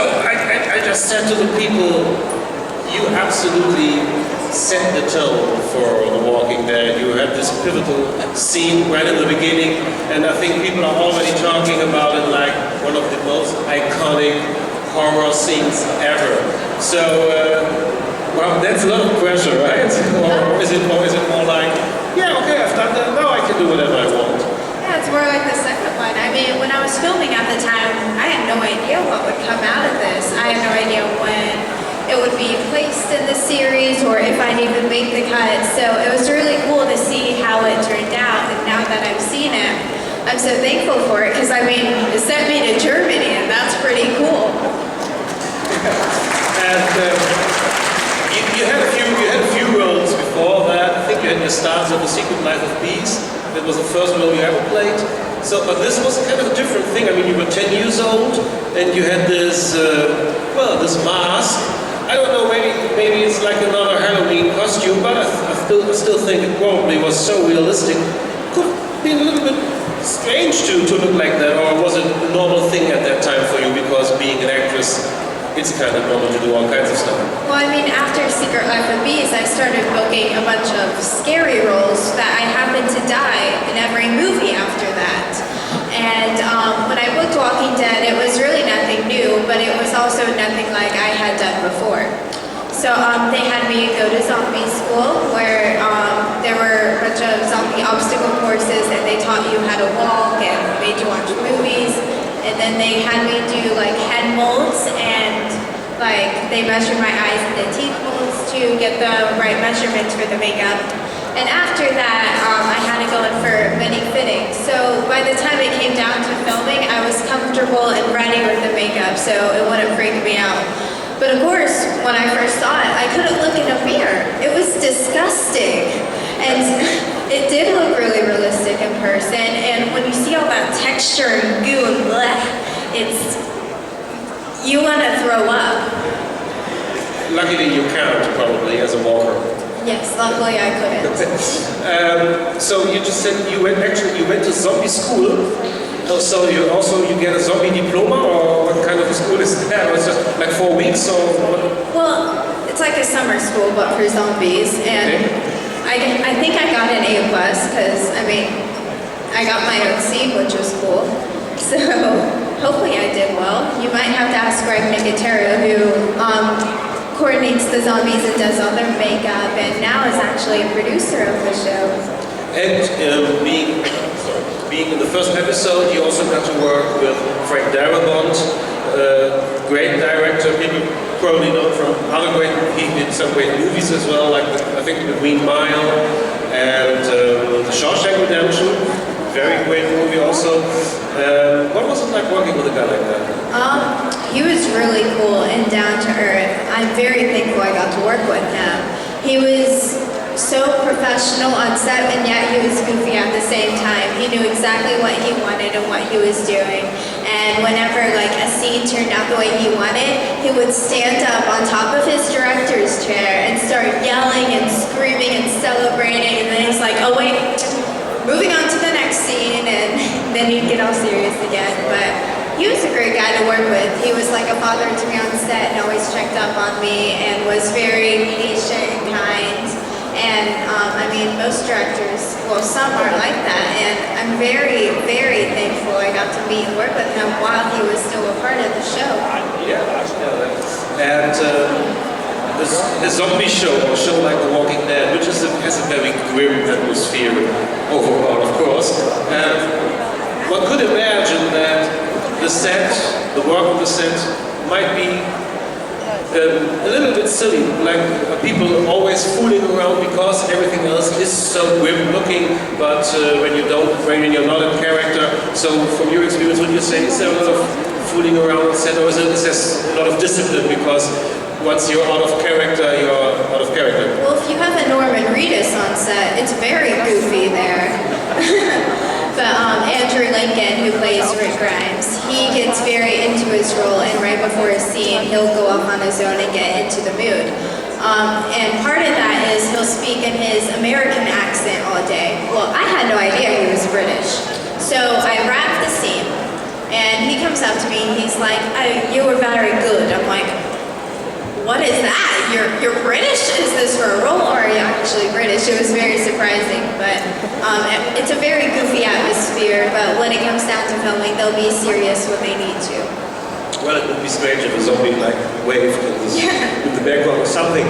I just said to the people, you absolutely set the tone for The Walking Dead. You had this pivotal scene right in the beginning, and I think people are already talking about it like one of the most iconic horror scenes ever. So, well, that's a lot of pressure, right? Or is it more like, yeah, okay, I've done that, now I can do whatever I want? Yeah, it's more like the second one. I mean, when I was filming at the time, I had no idea what would come out of this. I had no idea when it would be placed in the series or if I'd even make the cut. So it was really cool to see how it turned out, and now that I've seen it, I'm so thankful for it, because I mean, it sent me to Germany, and that's pretty cool. And you had a few roles before that. I think you had your stars of The Secret Life of Bees. That was the first role you ever played. So, but this was kind of a different thing. I mean, you were 10 years old, and you had this, this mask. I don't know, maybe it's like another Halloween costume, but I still think it probably was so realistic. Could have been a little bit strange to look like that, or was it a normal thing at that time for you, because being an actress, it's kind of normal to do all kinds of stuff? Well, I mean, after Secret Life of Bees, I started booking a bunch of scary roles that I happened to die in every movie after that. And when I booked Walking Dead, it was really nothing new, but it was also nothing like I had done before. So they had me go to zombie school, where there were a bunch of zombie obstacle courses, and they taught you how to walk and made you watch movies. And then they had me do like head molds, and like they measured my eyes and the teeth molds to get the right measurements for the makeup. And after that, I had to go in for many fittings. So by the time it came down to filming, I was comfortable and ready with the makeup, so it wouldn't freak me out. But of course, when I first saw it, I couldn't look in a mirror. It was disgusting. And it did look really realistic in person. And when you see all that texture and goo and bleh, you want to throw up. Luckily you can't, probably, as a walker. Yes, luckily I couldn't. So you just said you went to zombie school. So you get a zombie diploma, or what kind of a school is that? Or it's just like 4 weeks, or what? Well, it's like a summer school, but for zombies. And okay. I think I got an A+, because I mean, I got my own scene, which was cool. So hopefully I did well. You might have to ask Greg Nicotero, who coordinates the zombies and does all their makeup, and now is actually a producer of the show. And being in the first episode, you also got to work with Frank Darabont, great director. People probably know from other he did some great movies as well, like I think The Green Mile and The Shawshank Redemption. Very great movie also. What was it like working with a guy like that? He was really cool and down to earth. I'm very thankful I got to work with him. He was so professional on set, and yet he was goofy at the same time. He knew exactly what he wanted and what he was doing. And whenever like a scene turned out the way he wanted, he would stand up on top of his director's chair and start yelling and screaming and celebrating. And then he's like, oh wait, moving on to the next scene, and then he'd get all serious again. But he was a great guy to work with. He was like a father to me on set and always checked up on me and was very patient and kind. And I mean, most directors, well, some are like that. And I'm very, very thankful I got to meet and work with him while he was still a part of the show. Yeah, and a zombie show, or a show like The Walking Dead, which has a very grim atmosphere overall, of course. One could imagine that the work on the set might be a little bit silly, like people always fooling around because everything else is so grim looking, but when you're not in character. So from your experience, would you say is there a lot of fooling around on set, or is there a lot of discipline, because once you're out of character, you're out of character? Well, if you have a Norman Reedus on set, it's very goofy there. But Andrew Lincoln, who plays Rick Grimes, he gets very into his role, and right before a scene, he'll go off on his own and get into the mood. And part of that is he'll speak in his American accent all day. Well, I had no idea he was British. So I wrapped the scene, And he comes up to me and he's like, "You were very good." I'm like, "What is that? You're British? Is this for a role or are you actually British?" It was very surprising, but it's a very goofy atmosphere, but when it comes down to filming, they'll be serious when they need to. Well, it would be strange if a zombie like waved in the background or something.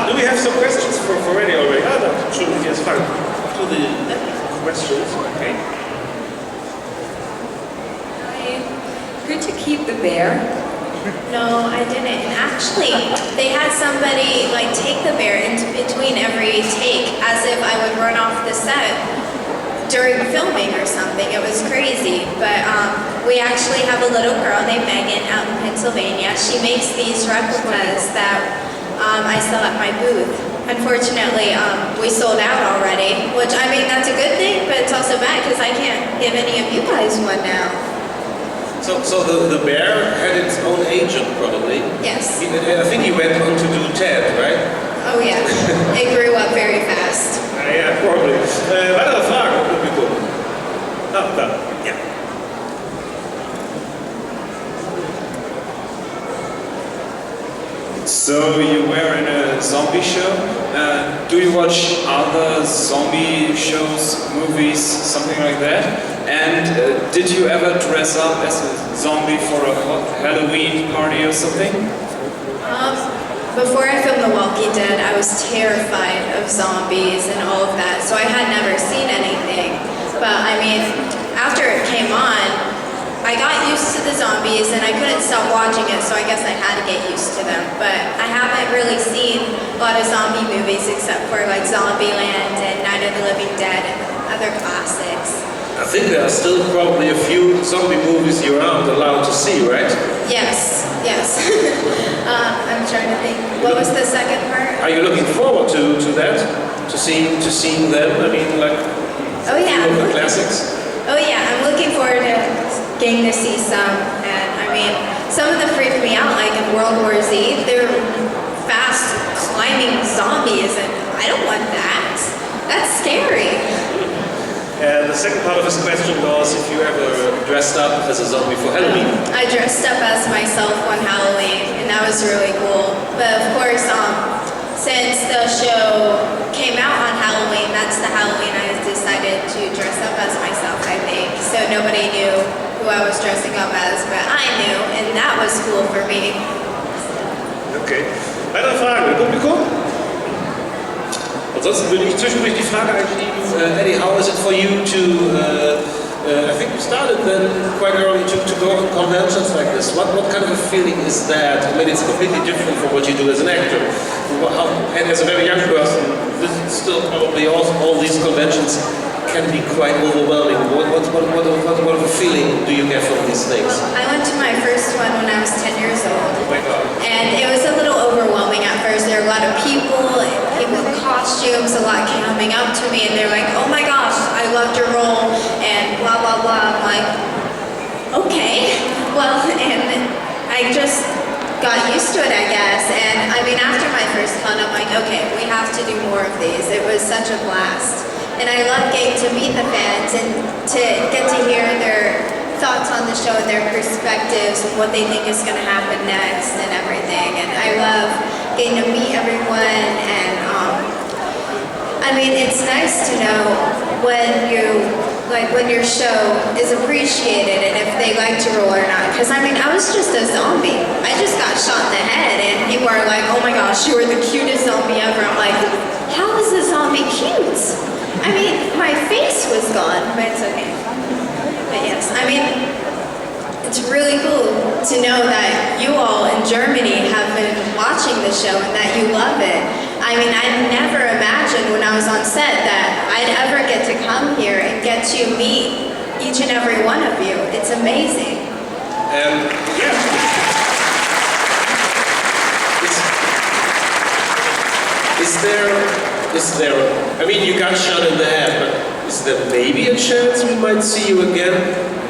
Do we have some questions for Eddie already? No, sure, yes, fine. To the questions, okay. Good to keep the bear. No, I didn't. And actually, they had somebody like take the bear in between every take as if I would run off the set during filming or something. It was crazy. But we actually have a little girl named Megan out in Pennsylvania. She makes these replicas that I sell at my booth. Unfortunately, we sold out already, which I mean, that's a good thing, but it's also bad because I can't give any of you guys one now. So the bear had its own agent, probably. Yes. I think he went on to do Ted, right? Oh yeah, it grew up very fast. Yeah, probably. Weitere Fragen, Publikum? Da, ja. So you were in a zombie show. Do you watch other zombie shows, movies, something like that? And did you ever dress up as a zombie for a Halloween party or something? Before I filmed The Walking Dead, I was terrified of zombies and all of that, so I had never seen anything. But I mean, after it came on, I got used to the zombies and I couldn't stop watching it, so I guess I had to get used to them. But I haven't really seen a lot of zombie movies except for like Zombieland and Night of the Living Dead and other classics. I think there are still probably a few zombie movies you aren't allowed to see, right? Yes. I'm trying to think. What was the second part? Are you looking forward to that? To seeing them? I mean, like Oh yeah. some of the classics? Oh yeah, I'm looking forward to getting to see some, and I mean, some of them freak me out, like in World War Z, they're fast climbing zombies, and I don't want that. That's scary. And the second part of his question was if you ever dressed up as a zombie for Halloween. I dressed up as myself on Halloween, and that was really cool. But of course, since the show came out on Halloween, that's the Halloween I decided to dress up as myself, I think. So nobody knew who I was dressing up as, but I knew, and that was cool for me. Okay. Weitere Fragen, Publikum? Ansonsten würde ich zwischendurch die Frage einschieben, Eddie, how is it for you to, I think you started then quite early to go on conventions like this. What kind of a feeling is that? I mean, it's completely different from what you do as an actor. And as a very young person, this is still probably all these conventions can be quite overwhelming. What of a feeling do you get from these things? I went to my first one when I was 10 years old. Oh my God. And it was a little overwhelming at first. There were a lot of people in costumes, a lot coming up to me, and they're like, "Oh my gosh, I loved your role," and blah, blah, blah. I'm like, okay. Well, and I just got used to it, I guess. And I mean, after my first con, I'm like, okay, we have to do more of these. It was such a blast. And I love getting to meet the fans and to get to hear their thoughts on the show and their perspectives and what they think is going to happen next and everything. And I love getting to meet everyone, and I mean, it's nice to know when your show is appreciated and if they like your role or not. Because I mean, I was just a zombie. I just got shot in the head, and people are like, "Oh my gosh, you were the cutest zombie ever." I'm like, how is a zombie cute? I mean, my face was gone, but it's okay. But yes, I mean, it's really cool to know that you all in Germany have been watching the show and that you love it. I mean, I never imagined when I was on set that I'd ever get to come here and get to meet each and every one of you. It's amazing. And yeah. Is there, I mean, you got shot in the head, but is there maybe a chance we might see you again?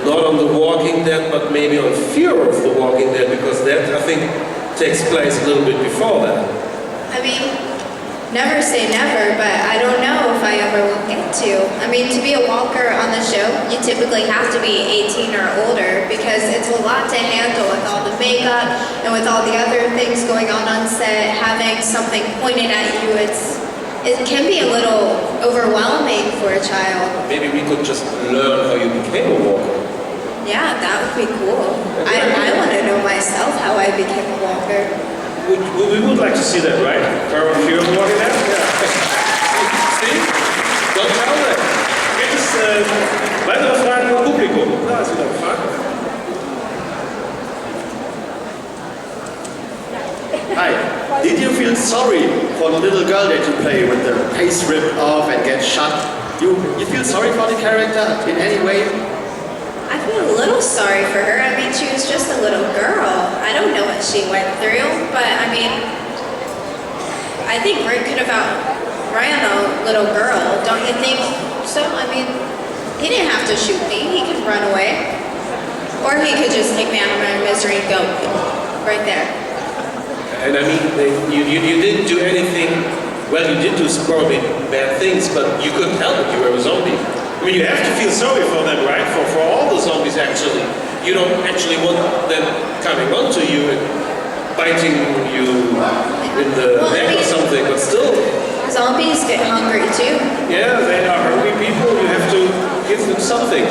Not on The Walking Dead, but maybe on Fear of the Walking Dead, because that, I think, takes place a little bit before that. I mean, never say never, but I don't know if I ever will get to. I mean, to be a walker on the show, you typically have to be 18 or older because it's a lot to handle with all the makeup and with all the other things going on set. Having something pointed at you, it can be a little overwhelming for a child. Maybe we could just learn how you became a walker. Yeah, that would be cool. I want to know myself how I became a walker. We would like to see that, right? Are you walking that? Yeah. See? Don't tell them. Gibt es weitere Fragen vom Publikum? Da ist wieder eine Frage. Hi. Did you feel sorry for the little girl that you play with the face ripped off and get shot? You feel sorry for the character in any way? I feel a little sorry for her. I mean, she was just a little girl. I don't know what she went through, but I mean, I think Rick could have outran a little girl. Don't you think so? I mean, he didn't have to shoot me. He could run away. Or he could just take me out of my misery and go right there. And I mean, you didn't do anything, well, you did do some probably bad things, but you couldn't help it. You were a zombie. I mean, you have to feel sorry for them, right? For all the zombies, actually. You don't actually want them coming onto you and biting you in the neck or something, but still. Zombies get hungry too. Yeah, they are hungry people. You have to give them something.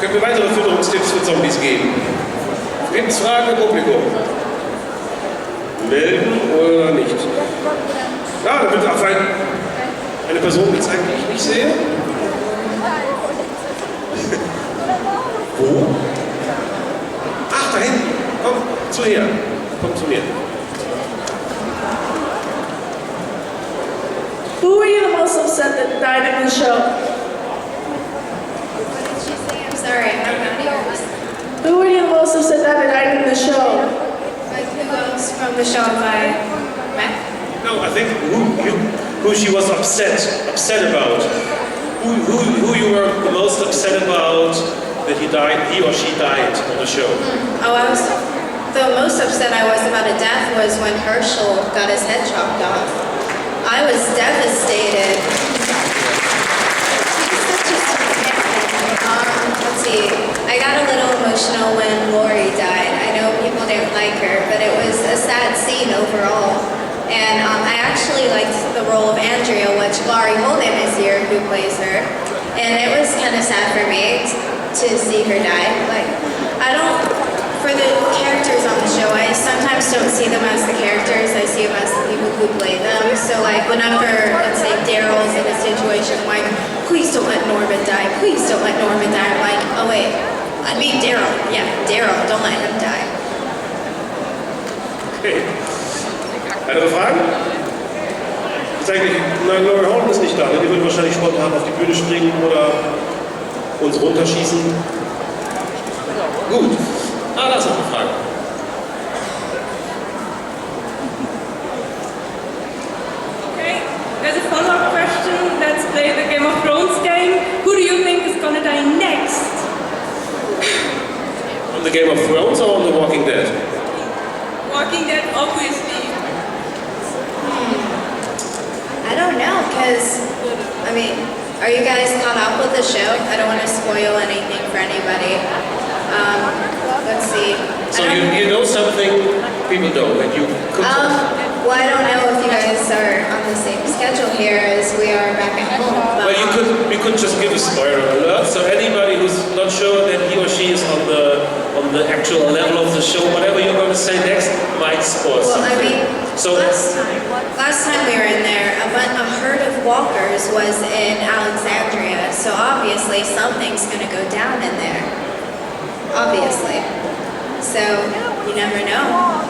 Können wir weitere Fütterungstipps für Zombies geben? Gibt es Fragen im Publikum? Melden oder nicht? Ja, da wird auch eine Person gezeigt, die ich nicht sehe. Wo? Ach, da hinten. Komm zu mir. Komm zu mir. Who were you the most upset that died in the show? What did she say? I'm sorry, I'm not yours. Who were you the most upset that died in the show? Like who else from the show have I met? No, I think who she was upset about. Who you were the most upset about that he or she died on the show. Oh, the most upset I was about a death was when Herschel got his head chopped off. I was devastated. Let's see. I got a little emotional when Lori died. I know people didn't like her, but it was a sad scene overall. And I actually liked the role of Andrea, which Laurie Holden is here, who plays her. And it was kind of sad for me to see her die. Like, for the characters on the show, I sometimes don't see them as the characters, I see them as the people who play them. So like, whenever, let's say, Daryl's in a situation, I'm like, please don't let Norman die, please don't let Norman die. I'm like, oh wait, I mean Daryl, yeah, Daryl, don't let him die. Okay. Weitere Fragen? Tatsächlich, nein, Laurie Holden ist nicht da. Die würde wahrscheinlich spontan auf die Bühne springen oder uns runterschießen. Gut. Da ist noch eine Frage. Okay, there's a follow-up question. Let's play the Game of Thrones game. Who do you think is gonna die next? On the Game of Thrones or on The Walking Dead? Walking Dead, obviously. I don't know, because, I mean, are you guys caught up with the show? I don't want to spoil anything for anybody. Let's see. So you know something people don't, and you could Well, I don't know if you guys are on the same schedule here as we are back at home. But, well, you could just give a spoiler alert, so anybody who's not sure that he or she is on the actual level of the show, whatever you're going to say next might spoil well, something. I mean, So last time we were in there, a herd of walkers was in Alexandria, so obviously something's going to go down in there. Obviously. So, you never know.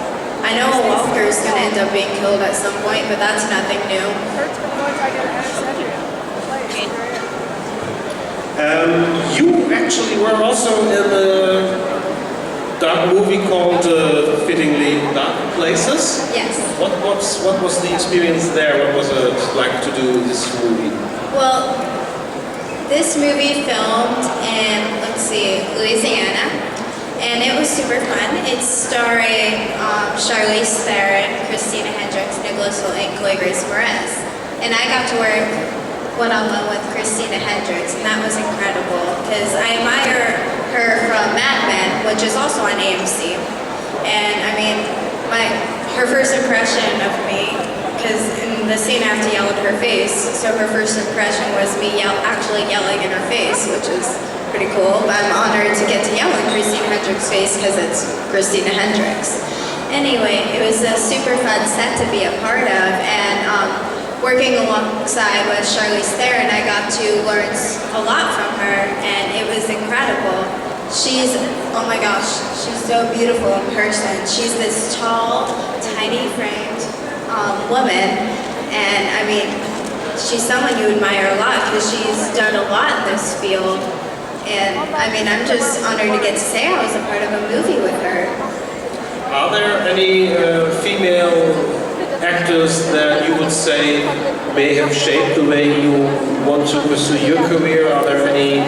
I know a walker is going to end up being killed at some point, but that's nothing new. you actually were also in a dark movie called Fittingly Dark Places. Yes. What was the experience there? What was it like to do this movie? Well, this movie filmed in, let's see, Louisiana, and it was super fun. It's starring Charlize Theron, Christina Hendricks, Nicholas Blissel and Chloe Grace Moretz. And I got to work one-on-one with Christina Hendricks, and that was incredible because I admire her from Mad Men, which is also on AMC. And I mean, her first impression of me, because in the scene I have to yell at her face, so her first impression was me actually yelling in her face, which is pretty cool. But I'm honored to get to yell in Christina Hendricks' face because it's Christina Hendricks. Anyway, it was a super fun set to be a part of, and working alongside with Charlize Theron, I got to learn a lot from her, and it was incredible. She's, oh my gosh, she's so beautiful in person. She's this tall, tiny framed woman, and I mean, she's someone you admire a lot because she's done a lot in this field. And I mean, I'm just honored to get to say I was a part of a movie with her. Are there any female actors that you would say may have shaped the way you want to pursue your career? Are there any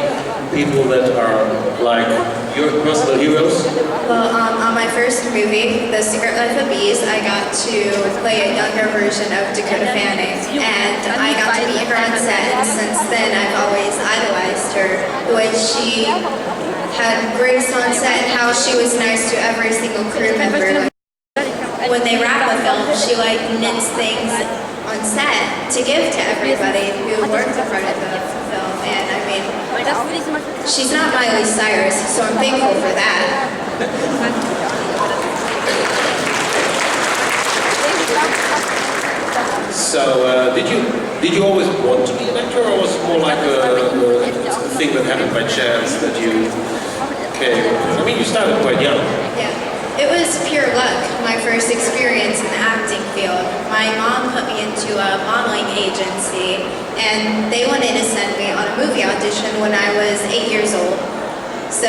people that are like your personal heroes? Well, on my first movie, The Secret Life of Bees, I got to play a younger version of Dakota Fanning, and I got to meet her on set, and since then I've always idolized her. The way she had grace on set, and how she was nice to every single crew member. When they wrap a film, she like knits things on set to give to everybody who worked in front of the film, and I mean, she's not Miley Cyrus, so I'm thankful for that. So, did you always want to be an actor, or was it more like a thing that happened by chance that you came? I mean, you started quite young. Yeah. It was pure luck, my first experience in the acting field. My mom put me into a modeling agency, and they wanted to send me on a movie audition when I was 8 years old. So,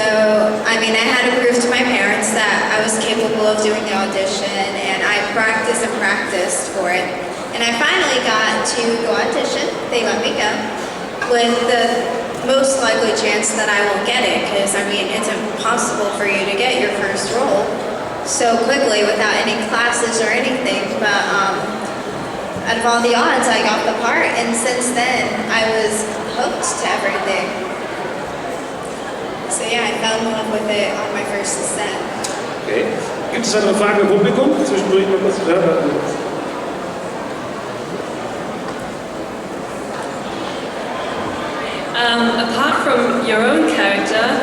I mean, I had to prove to my parents that I was capable of doing the audition, and I practiced and practiced for it. And I finally got to go audition. They let me go, with the most likely chance that I won't get it, because, I mean, it's impossible for you to get your first role so quickly without any classes or anything, but out of all the odds, I got the part, and since then, I was hooked to everything. So yeah, I fell in love with it on my first set. Okay. Gibt es da noch Fragen im Publikum? Zwischendurch mal kurz hören. Apart from your own character,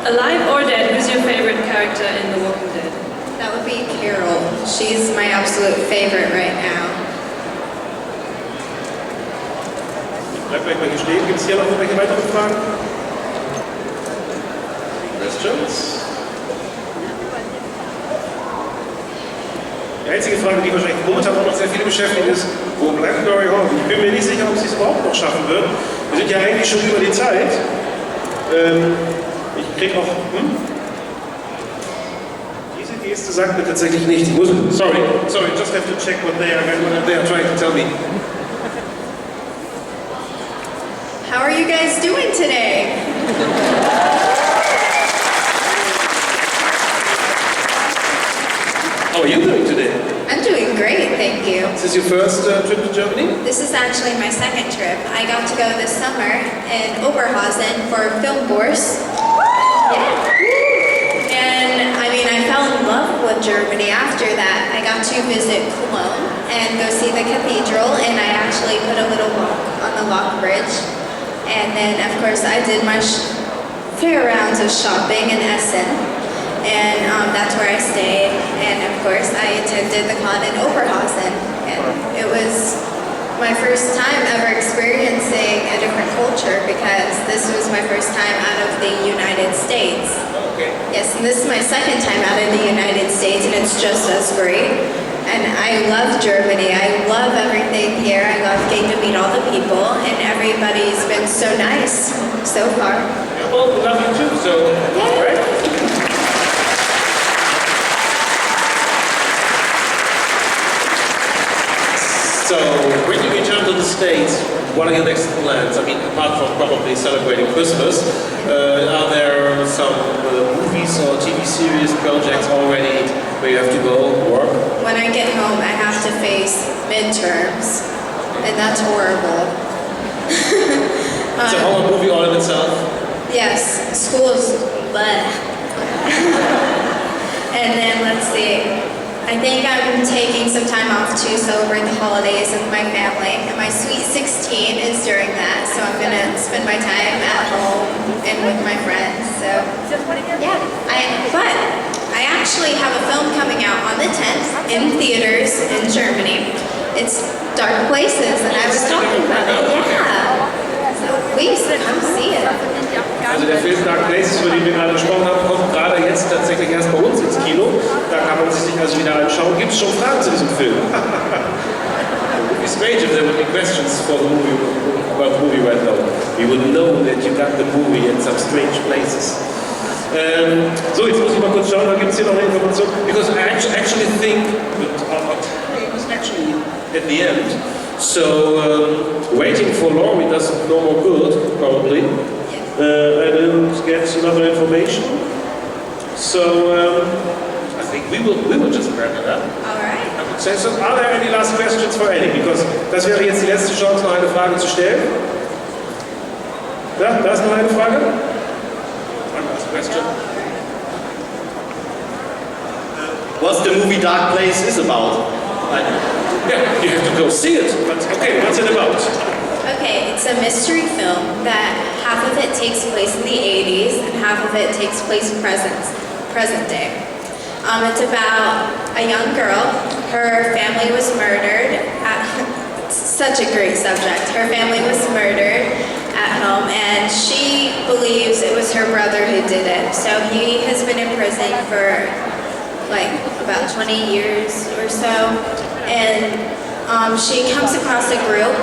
alive or dead, who's your favorite character in The Walking Dead? That would be Carol. She's my absolute favorite right now. Bleibt gleich mal hier stehen. Gibt es hier noch irgendwelche weiteren Fragen? Questions? Die einzige Frage, die wahrscheinlich momentan auch noch sehr viele beschäftigt, ist, wo bleibt Glory Hall? Ich bin mir nicht sicher, ob sie es überhaupt noch schaffen wird. Wir sind ja eigentlich schon über die Zeit. Ich krieg noch... Diese Geste sagt mir tatsächlich nichts. Sorry, just have to check what they are trying to tell me. How are you guys doing today? How are you doing today? I'm doing great, thank you. Is this your first trip to Germany? This is actually my second trip. I got to go this summer in Oberhausen for film course. Yeah. And I mean, I fell in love with Germany after that. I got to visit Cologne and go see the cathedral, and I actually put a little walk on the Lock Bridge. And then, of course, I did my fair rounds of shopping in Essen. And that's where I stayed, and of course I attended the con in Oberhausen, and it was my first time ever experiencing a different culture because this was my first time out of the United States. Okay. Yes, and this is my second time out of the United States, and it's just as great. And I love Germany. I love everything here. I love getting to meet all the people, and everybody's been so nice so far. Yeah, well, we love you too, so... Yeah. Right? So, when you return to the States, what are your next plans? I mean, apart from probably celebrating Christmas, are there some movies or TV series projects already where you have to go work? When I I get home, I have to face midterms, and that's horrible. It's a horror movie all in itself. Yes, school's bleh. And then let's see. I think I'm taking some time off to celebrate the holidays with my family. And my sweet 16 is during that, so I'm gonna spend my time at home and with my friends. So yeah. But I actually have a film coming out on the 10th in theaters in Germany. It's Dark Places, and I was talking about it. Yeah. So please come see it. Also der Film Dark Places, über den wir gerade gesprochen haben, kommt gerade jetzt tatsächlich erst bei uns ins Kino. Da kann man sich also wieder anschauen. Gibt es schon Fragen zu diesem Film? It would be strange if there would be questions for the movie about the movie right now. We would know that you got the movie in some strange places. So, jetzt muss ich mal kurz schauen, da gibt es hier noch eine Information. Because I actually think that our time is actually at the end. So waiting for Laurie doesn't no more good, probably. I didn't get enough information. So, I think we will just wrap it up. All right. I would say so. are there any last questions for Addy? Because das wäre jetzt die letzte Chance, noch eine Frage zu stellen. Ja, da ist noch eine Frage. One last question. What's the movie Dark Place about? Yeah, you have to go see it. But, okay, what's it about? Okay, it's a mystery film that half of it takes place in the 80s and half of it takes place present day. It's about a young girl. Her family was murdered. It's such a great subject. Her family was murdered at home, and she believes it was her brother who did it. So he has been in prison for like about 20 years or so, and she comes across a group.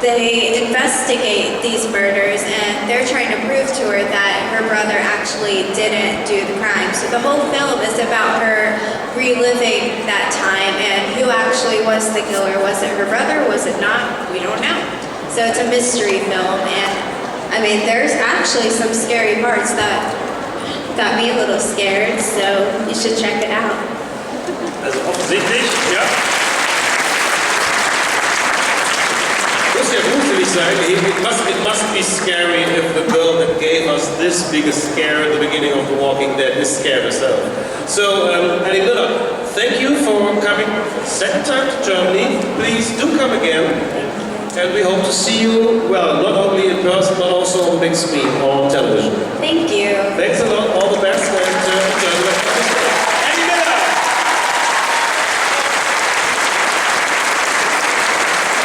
They investigate these murders, and they're trying to prove to her that her brother actually didn't do the crime. So the whole film is about her reliving that time and who actually was the killer. Was it her brother? Was it not? We don't know. So it's a mystery film, and I mean, there's actually some scary parts that got me a little scared, so you should check it out. Also offensichtlich, ja. Muss ja gruselig sein. It must be scary if the girl that gave us this biggest scare at the beginning of The Walking Dead is scared herself. So, Addy Miller, thank you for coming for the second time to Germany. Please do come again. And we hope to see you, well, not only in person, but also on the big screen or on television. Thank you. Thanks a lot, all the best, and enjoy the rest